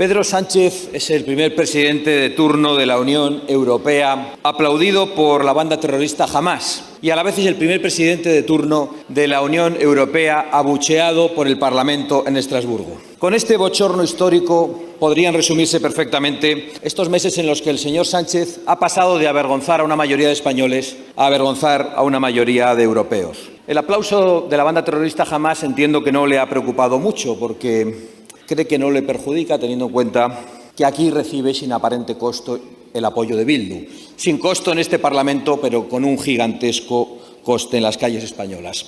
Pedro Sánchez es el primer presidente de turno de la Unión Europea, aplaudido por la banda terrorista Hamás, y a la vez es el primer presidente de turno de la Unión Europea abucheado por el Parlamento en Estrasburgo. Con este bochorno histórico podrían resumirse perfectamente estos meses en los que el señor Sánchez ha pasado de avergonzar a una mayoría de españoles a avergonzar a una mayoría de europeos. El aplauso de la banda terrorista Hamás entiendo que no le ha preocupado mucho porque cree que no le perjudica, teniendo en cuenta que aquí recibe sin aparente costo el apoyo de Bildu. Sin costo en este Parlamento, pero con un gigantesco coste en las calles españolas.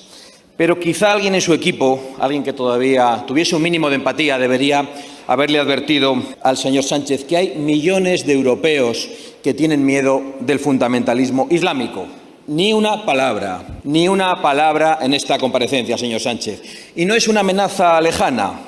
Pero quizá alguien en su equipo, alguien que todavía tuviese un mínimo de empatía, debería haberle advertido al señor Sánchez que hay millones de europeos que tienen miedo del fundamentalismo islámico. Ni una palabra en esta comparecencia, señor Sánchez. Y no es una amenaza lejana,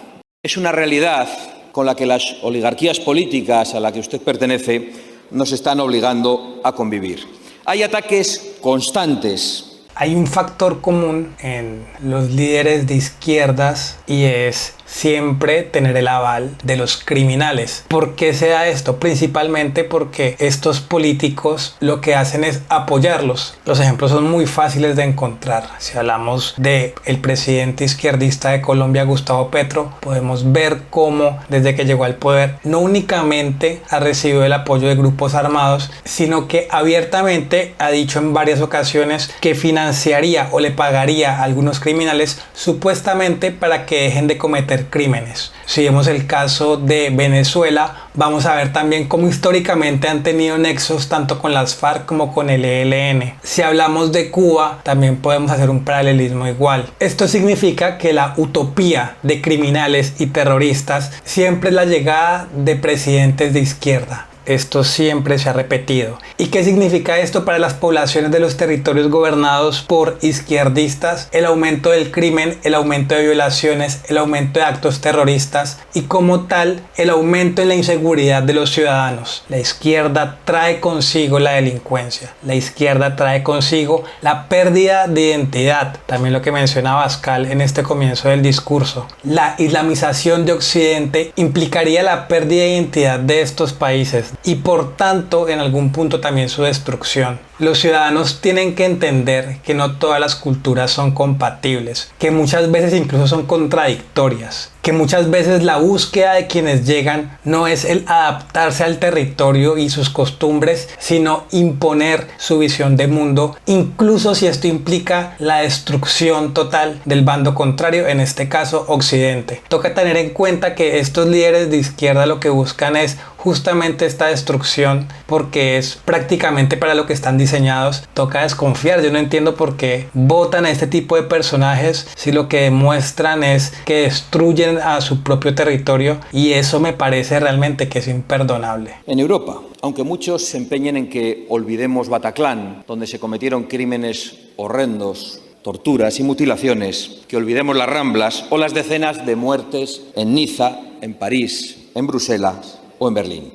es una realidad con la que las oligarquías políticas a las que usted pertenece nos están obligando a convivir. Hay ataques constantes. Hay un factor común en los líderes de izquierdas y es siempre tener el aval de los criminales. ¿Por qué se da esto? Principalmente porque estos políticos lo que hacen es apoyarlos. Los ejemplos son muy fáciles de encontrar. Si hablamos del presidente izquierdista de Colombia, Gustavo Petro, podemos ver cómo desde que llegó al poder no únicamente ha recibido el apoyo de grupos armados, sino que abiertamente ha dicho en varias ocasiones que financiaría o le pagaría a algunos criminales supuestamente para que dejen de cometer crímenes. Si vemos el caso de Venezuela, vamos a ver también cómo históricamente han tenido nexos tanto con las FARC como con el ELN. Si hablamos de Cuba, también podemos hacer un paralelismo igual. Esto significa que la utopía de criminales y terroristas siempre es la llegada de presidentes de izquierda. Esto siempre se ha repetido. ¿Y qué significa esto para las poblaciones de los territorios gobernados por izquierdistas? El aumento del crimen, el aumento de violaciones, el aumento de actos terroristas y como tal el aumento en la inseguridad de los ciudadanos. La izquierda trae consigo la delincuencia. La izquierda trae consigo la pérdida de identidad. También lo que mencionaba Abascal en este comienzo del discurso. La islamización de Occidente implicaría la pérdida de identidad de estos países y por tanto en algún punto también su destrucción. Los ciudadanos tienen que entender que no todas las culturas son compatibles, que muchas veces incluso son contradictorias, que muchas veces la búsqueda de quienes llegan no es el adaptarse al territorio y sus costumbres, sino imponer su visión de mundo, incluso si esto implica la destrucción total del bando contrario, en este caso Occidente. Toca tener en cuenta que estos líderes de izquierda lo que buscan es justamente esta destrucción porque es prácticamente para lo que están diseñados. Toca desconfiar. Yo no entiendo por qué votan a este tipo de personajes si lo que demuestran es que destruyen a su propio territorio, y eso me parece realmente que es imperdonable. En Europa, aunque muchos se empeñen en que olvidemos Bataclan, donde se cometieron crímenes horrendos, torturas y mutilaciones, que olvidemos las Ramblas o las decenas de muertes en Niza, en París, en Bruselas o en Berlín.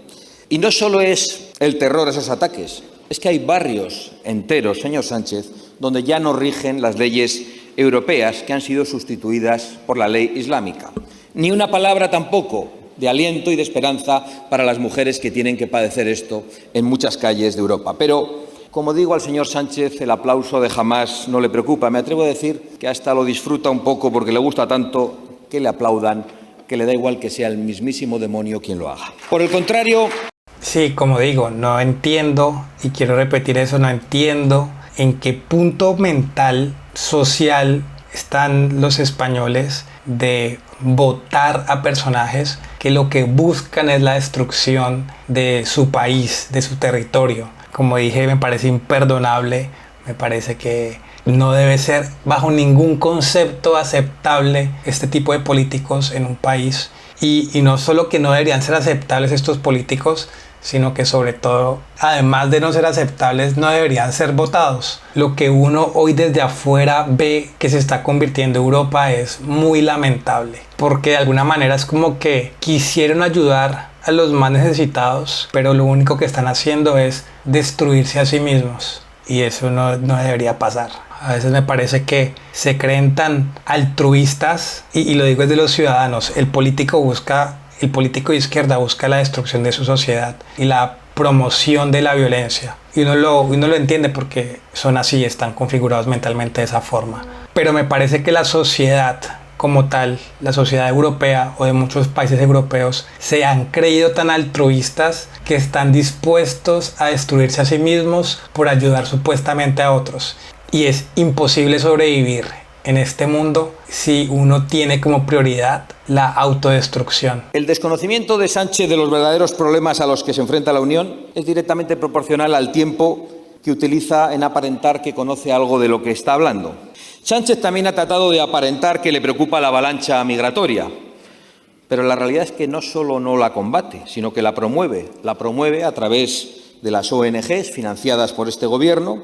Y no solo es el terror esos ataques, es que hay barrios enteros, señor Sánchez, donde ya no rigen las leyes europeas que han sido sustituidas por la ley islámica. Ni una palabra tampoco de aliento y de esperanza para las mujeres que tienen que padecer esto en muchas calles de Europa. Pero, como digo, al señor Sánchez el aplauso de Hamás no le preocupa. Me atrevo a decir que hasta lo disfruta un poco porque le gusta tanto que le aplaudan, que le da igual que sea el mismísimo demonio quien lo haga. Por el contrario... Sí, como digo, no entiendo, y quiero repetir eso, no entiendo en qué punto mental, social están los españoles de votar a personajes que lo que buscan es la destrucción de su país, de su territorio. Como dije, me parece imperdonable, me parece que no debe ser bajo ningún concepto aceptable este tipo de políticos en un país. Y no solo que no deberían ser aceptables estos políticos, sino que sobre todo, además de no ser aceptables, no deberían ser votados. Lo que uno hoy desde afuera ve que se está convirtiendo Europa es muy lamentable, porque de alguna manera es como que quisieron ayudar a los más necesitados, pero lo único que están haciendo es destruirse a sí mismos, y eso no debería pasar. A veces me parece que se creen tan altruistas, y lo digo desde los ciudadanos. El político busca el político de izquierda busca la destrucción de su sociedad y la promoción de la violencia. Y uno lo entiende porque son así, están configurados mentalmente de esa forma. Pero me parece que la sociedad como tal, la sociedad europea o de muchos países europeos, se han creído tan altruistas que están dispuestos a destruirse a sí mismos por ayudar supuestamente a otros. Y es imposible sobrevivir en este mundo si uno tiene como prioridad la autodestrucción. El desconocimiento de Sánchez de los verdaderos problemas a los que se enfrenta la Unión es directamente proporcional al tiempo que utiliza en aparentar que conoce algo de lo que está hablando. Sánchez también ha tratado de aparentar que le preocupa la avalancha migratoria, pero la realidad es que no solo no la combate, sino que la promueve a través de las ONGs financiadas por este Gobierno,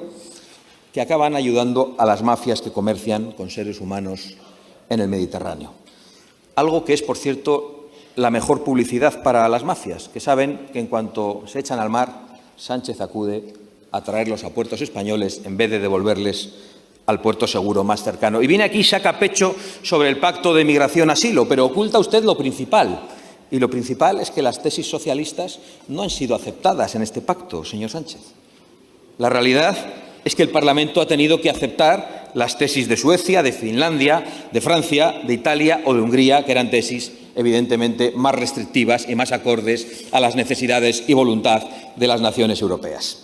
que acaban ayudando a las mafias que comercian con seres humanos en el Mediterráneo. Algo que es, por cierto, la mejor publicidad para las mafias, que saben que en cuanto se echan al mar, Sánchez acude a traerlos a puertos españoles en vez de devolverles al puerto seguro más cercano. Y viene aquí y saca pecho sobre el pacto de migración-asilo, pero oculta usted lo principal. Y lo principal es que las tesis socialistas no han sido aceptadas en este pacto, señor Sánchez. La realidad es que el Parlamento ha tenido que aceptar las tesis de Suecia, de Finlandia, de Francia, de Italia o de Hungría, que eran tesis evidentemente más restrictivas y más acordes a las necesidades y voluntad de las naciones europeas.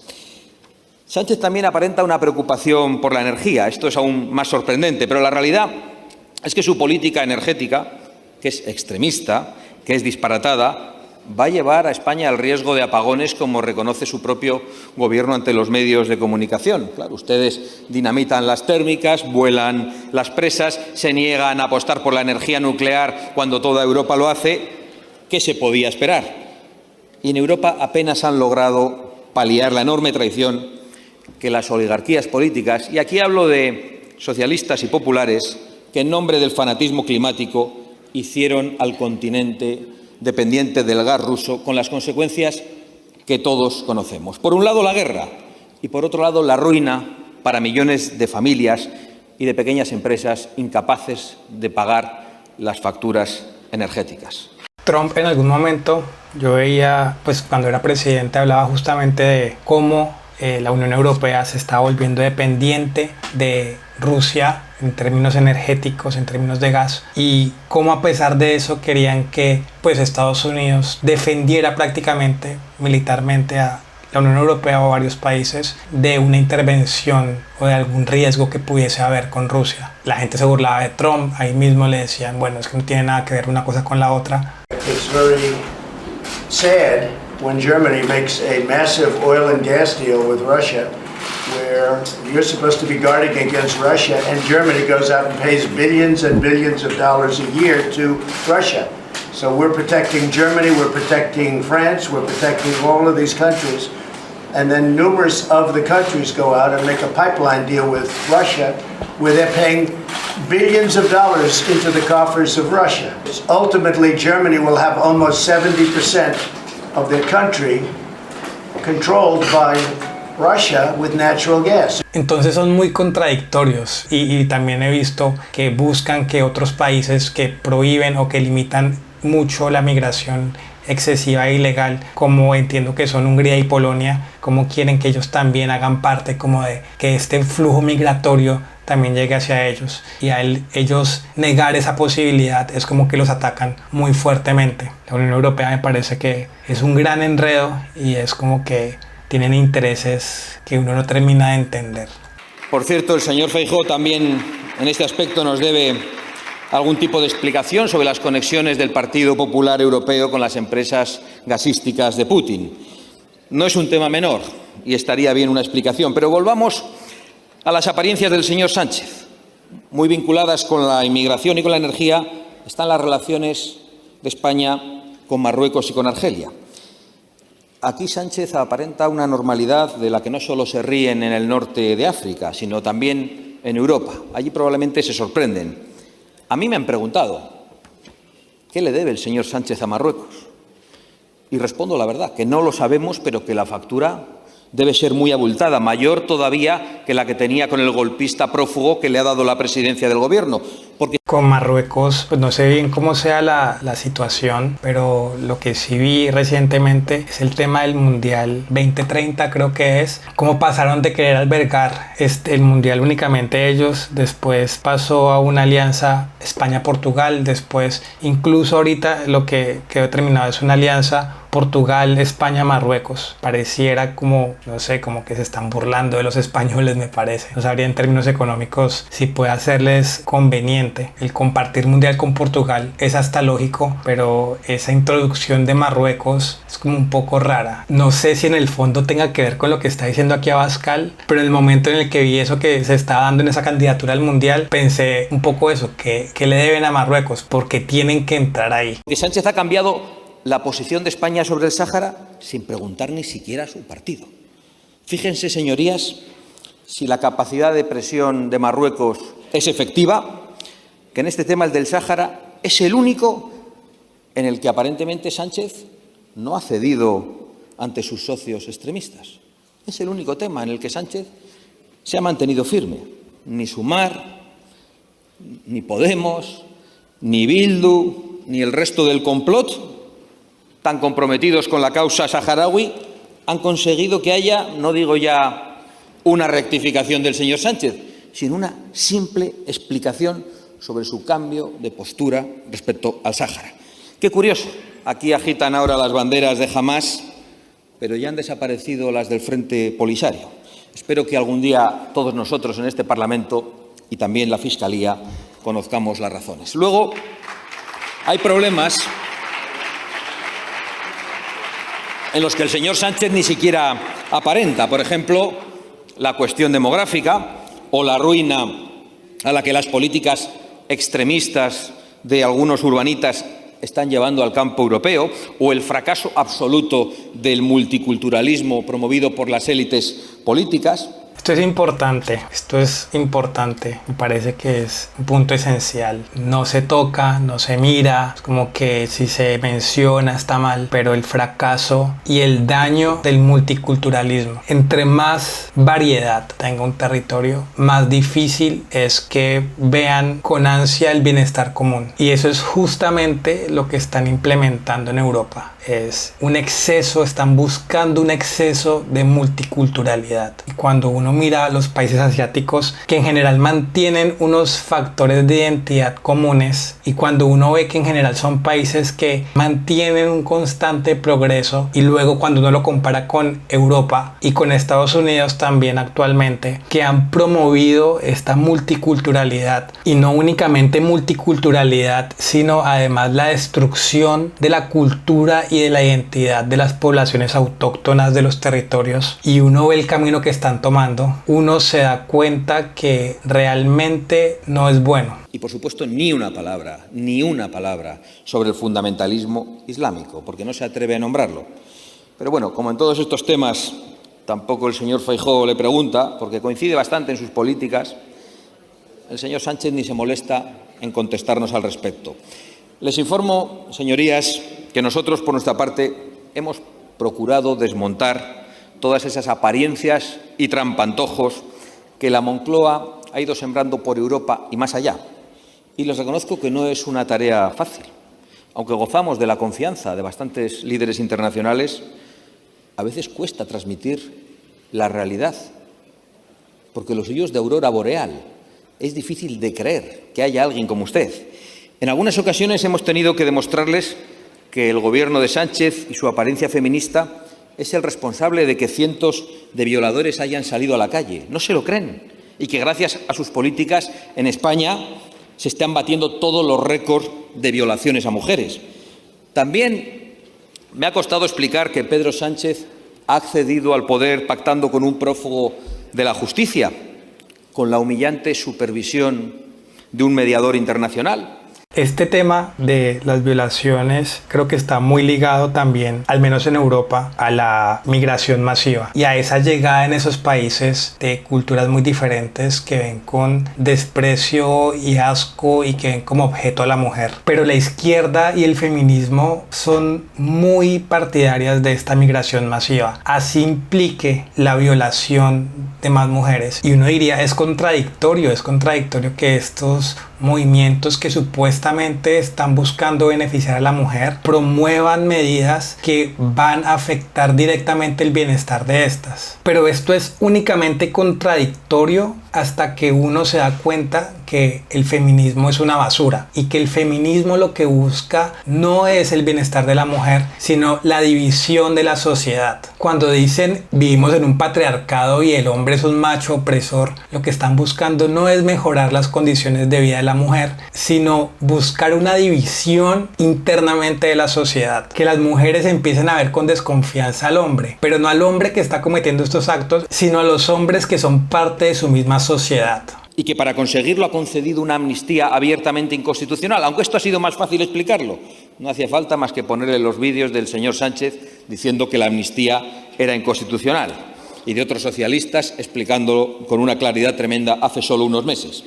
Sánchez también aparenta una preocupación por la energía. Esto es aún más sorprendente, pero la realidad es que su política energética, que es extremista, que es disparatada, va a llevar a España al riesgo de apagones, como reconoce su propio Gobierno ante los medios de comunicación. Claro, ustedes dinamitan las térmicas, vuelan las presas, se niegan a apostar por la energía nuclear cuando toda Europa lo hace. ¿Qué se podía esperar? Y en Europa apenas han logrado paliar la enorme traición que las oligarquías políticas, y aquí hablo de socialistas y populares, que en nombre del fanatismo climático hicieron al continente dependiente del gas ruso, con las consecuencias que todos conocemos. Por un lado, la guerra, y por otro lado, la ruina para millones de familias y de pequeñas empresas incapaces de pagar las facturas energéticas. Trump en algún momento, yo veía, pues cuando era presidente, hablaba justamente de cómo la Unión Europea se está volviendo dependiente de Rusia en términos energéticos, en términos de gas, y cómo a pesar de eso querían que pues Estados Unidos defendiera prácticamente militarmente a la Unión Europea o a varios países de una intervención o de algún riesgo que pudiese haber con Rusia. La gente se burlaba de Trump, ahí mismo le decían, bueno, es que no tiene nada que ver una cosa con la otra. It's very sad when Germany makes a massive oil and gas deal with Russia, where you're supposed to be guarding against Russia, and Germany goes out and pays billions and billions of dollars a year to Russia. So we're protecting Germany, we're protecting France, we're protecting all of these countries, and then numerous of the countries go out and make a pipeline deal with Russia, where they're paying billions of dollars into the coffers of Russia. Ultimately, Germany will have almost 70% of their country controlled by Russia with natural gas. Entonces son muy contradictorios y también he visto que buscan que otros países que prohíben o que limitan mucho la migración excesiva e ilegal, como entiendo que son Hungría y Polonia, como quieren que ellos también hagan parte como de que este flujo migratorio también llegue hacia ellos, y a ellos negar esa posibilidad es como que los atacan muy fuertemente. La Unión Europea me parece que es un gran enredo y es como que tienen intereses que uno no termina de entender. Por cierto, el señor Feijóo también en este aspecto nos debe algún tipo de explicación sobre las conexiones del Partido Popular Europeo con las empresas gasísticas de Putin. No es un tema menor y estaría bien una explicación, pero volvamos a las apariencias del señor Sánchez. Muy vinculadas con la inmigración y con la energía están las relaciones de España con Marruecos y con Argelia. Aquí Sánchez aparenta una normalidad de la que no solo se ríen en el norte de África, sino también en Europa. Allí probablemente se sorprenden. A mí me han preguntado, ¿qué le debe el señor Sánchez a Marruecos? Y respondo la verdad, que no lo sabemos, pero que la factura debe ser muy abultada, mayor todavía que la que tenía con el golpista prófugo que le ha dado la presidencia del Gobierno. Porque con Marruecos, pues no sé bien cómo sea la situación, pero lo que sí vi recientemente es el tema del Mundial 2030, creo que es, cómo pasaron de querer albergar el Mundial únicamente ellos, después pasó a una alianza España-Portugal, después incluso ahorita lo que quedó terminado es una alianza Portugal, España, Marruecos. Pareciera como, no sé, como que se están burlando de los españoles, me parece. No sabría en términos económicos si puede hacerles conveniente. El compartir mundial con Portugal es hasta lógico, pero esa introducción de Marruecos es como un poco rara. No sé si en el fondo tenga que ver con lo que está diciendo aquí Abascal, pero en el momento en el que vi eso que se estaba dando en esa candidatura al mundial, pensé un poco eso, que le deben a Marruecos, porque tienen que entrar ahí. que Sánchez ha cambiado la posición de España sobre el Sáhara sin preguntar ni siquiera a su partido. Fíjense, señorías, si la capacidad de presión de Marruecos es efectiva, que en este tema, el del Sáhara, es el único en el que aparentemente Sánchez no ha cedido ante sus socios extremistas. Es el único tema en el que Sánchez se ha mantenido firme. Ni Sumar, ni Podemos, ni Bildu, ni el resto del complot, tan comprometidos con la causa saharaui, han conseguido que haya, no digo ya una rectificación del señor Sánchez, sino una simple explicación sobre su cambio de postura respecto al Sáhara. Qué curioso, aquí agitan ahora las banderas de Hamás, pero ya han desaparecido las del Frente Polisario. Espero que algún día todos nosotros en este Parlamento y también la Fiscalía conozcamos las razones. Luego, hay problemas en los que el señor Sánchez ni siquiera aparenta. Por ejemplo, la cuestión demográfica o la ruina a la que las políticas extremistas de algunos urbanitas están llevando al campo europeo, o el fracaso absoluto del multiculturalismo promovido por las élites políticas. Esto es importante, me parece que es un punto esencial. No se toca, no se mira, es como que si se menciona está mal, pero el fracaso y el daño del multiculturalismo. Entre más variedad tenga un territorio, más difícil es que vean con ansia el bienestar común. Y eso es justamente lo que están implementando en Europa. Es un exceso, están buscando un exceso de multiculturalidad. Y cuando uno mira a los países asiáticos, que en general mantienen unos factores de identidad comunes, y cuando uno ve que en general son países que mantienen un constante progreso, y luego cuando uno lo compara con Europa y con Estados Unidos también actualmente, que han promovido esta multiculturalidad, y no únicamente multiculturalidad, sino además la destrucción de la cultura y de la identidad de las poblaciones autóctonas de los territorios, y uno ve el camino que están tomando, uno se da cuenta que realmente no es bueno. Y por supuesto ni una palabra sobre el fundamentalismo islámico, porque no se atreve a nombrarlo. Pero bueno, como en todos estos temas tampoco el señor Feijóo le pregunta, porque coincide bastante en sus políticas, el señor Sánchez ni se molesta en contestarnos al respecto. Les informo, señorías, que nosotros, por nuestra parte, hemos procurado desmontar todas esas apariencias y trampantojos que la Moncloa ha ido sembrando por Europa y más allá. Y les reconozco que no es una tarea fácil. Aunque gozamos de la confianza de bastantes líderes internacionales, a veces cuesta transmitir la realidad, porque los suyos de aurora boreal es difícil de creer que haya alguien como usted. En algunas ocasiones hemos tenido que demostrarles que el gobierno de Sánchez y su apariencia feminista es el responsable de que cientos de violadores hayan salido a la calle. No se lo creen. Y que gracias a sus políticas en España se están batiendo todos los récords de violaciones a mujeres. También me ha costado explicar que Pedro Sánchez ha accedido al poder pactando con un prófugo de la justicia, con la humillante supervisión de un mediador internacional. Este tema de las violaciones creo que está muy ligado también, al menos en Europa, a la migración masiva y a esa llegada en esos países de culturas muy diferentes que ven con desprecio y asco y que ven como objeto a la mujer. Pero la izquierda y el feminismo son muy partidarias de esta migración masiva, así implique la violación de más mujeres. Y uno diría, es contradictorio que estos movimientos que supuestamente están buscando beneficiar a la mujer promuevan medidas que van a afectar directamente el bienestar de estas. Pero esto es únicamente contradictorio hasta que uno se da cuenta que el feminismo es una basura y que el feminismo lo que busca no es el bienestar de la mujer, sino la división de la sociedad. Cuando dicen vivimos en un patriarcado y el hombre es un macho opresor, lo que están buscando no es mejorar las condiciones de vida de la mujer, sino buscar una división internamente de la sociedad, que las mujeres empiecen a ver con desconfianza al hombre, pero no al hombre que está cometiendo estos actos, sino a los hombres que son parte de su misma sociedad. Y que para conseguirlo ha concedido una amnistía abiertamente inconstitucional, aunque esto ha sido más fácil explicarlo. No hacía falta más que ponerle los vídeos del señor Sánchez diciendo que la amnistía era inconstitucional y de otros socialistas explicándolo con una claridad tremenda hace solo unos meses.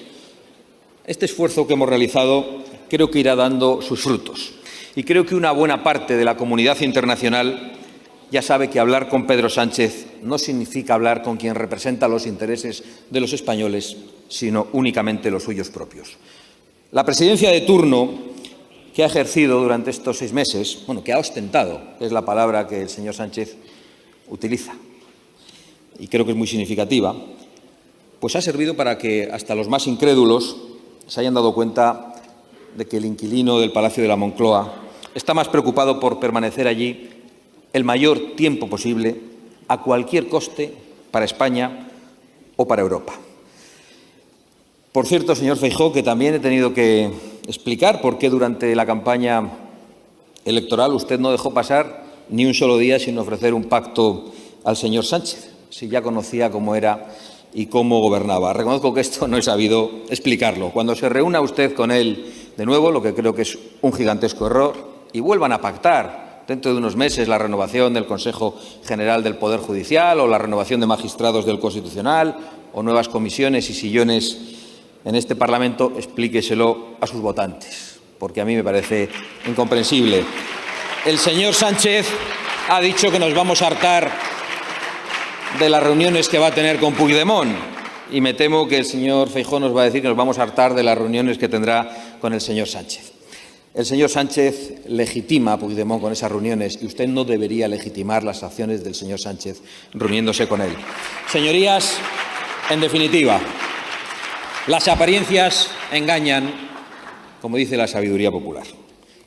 Este esfuerzo que hemos realizado creo que irá dando sus frutos y creo que una buena parte de la comunidad internacional ya sabe que hablar con Pedro Sánchez no significa hablar con quien representa los intereses de los españoles, sino únicamente los suyos propios. La presidencia de turno que ha ejercido durante estos 6 meses, que ha ostentado, es la palabra que el señor Sánchez utiliza, y creo que es muy significativa, pues ha servido para que hasta los más incrédulos se hayan dado cuenta de que el inquilino del Palacio de la Moncloa está más preocupado por permanecer allí el mayor tiempo posible, a cualquier coste, para España o para Europa. Por cierto, señor Feijóo, que también he tenido que explicar por qué durante la campaña electoral usted no dejó pasar ni un solo día sin ofrecer un pacto al señor Sánchez, si ya conocía cómo era y cómo gobernaba. Reconozco que esto no he sabido explicarlo. Cuando se reúna usted con él de nuevo, lo que creo que es un gigantesco error, y vuelvan a pactar dentro de unos meses la renovación del Consejo General del Poder Judicial o la renovación de magistrados del Constitucional o nuevas comisiones y sillones en este Parlamento, explíqueselo a sus votantes, porque a mí me parece incomprensible. El señor Sánchez ha dicho que nos vamos a hartar de las reuniones que va a tener con Puigdemont y me temo que el señor Feijóo nos va a decir que nos vamos a hartar de las reuniones que tendrá con el señor Sánchez. El señor Sánchez legitima a Puigdemont con esas reuniones y usted no debería legitimar las acciones del señor Sánchez reuniéndose con él. Señorías, en definitiva, las apariencias engañan, como dice la sabiduría popular,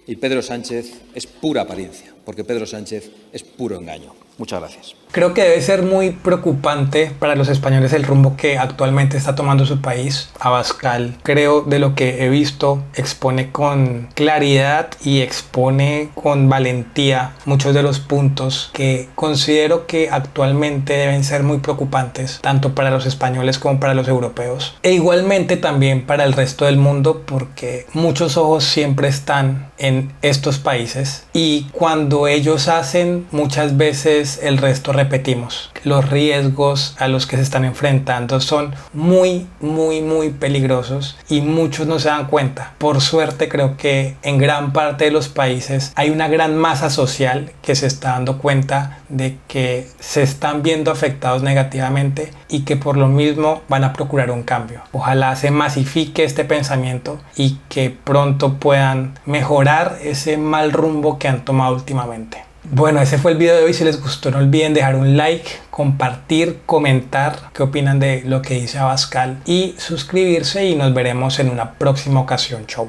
y Pedro Sánchez es pura apariencia, porque Pedro Sánchez es puro engaño. Muchas gracias. Creo que debe ser muy preocupante para los españoles el rumbo que actualmente está tomando su país. Abascal, creo, de lo que he visto, expone con claridad y expone con valentía muchos de los puntos que considero que actualmente deben ser muy preocupantes, tanto para los españoles como para los europeos, e igualmente también para el resto del mundo, porque muchos ojos siempre están en estos países y cuando ellos hacen, muchas veces el resto repetimos. Los riesgos a los que se están enfrentando son muy peligrosos y muchos no se dan cuenta. Por suerte, creo que en gran parte de los países hay una gran masa social que se está dando cuenta de que se están viendo afectados negativamente y que por lo mismo van a procurar un cambio. Ojalá se masifique este pensamiento y que pronto puedan mejorar ese mal rumbo que han tomado últimamente. Bueno, ese fue el video de hoy. Si les gustó, no olviden dejar un like, compartir, comentar qué opinan de lo que dice Abascal y suscribirse, y nos veremos en una próxima ocasión. Chau.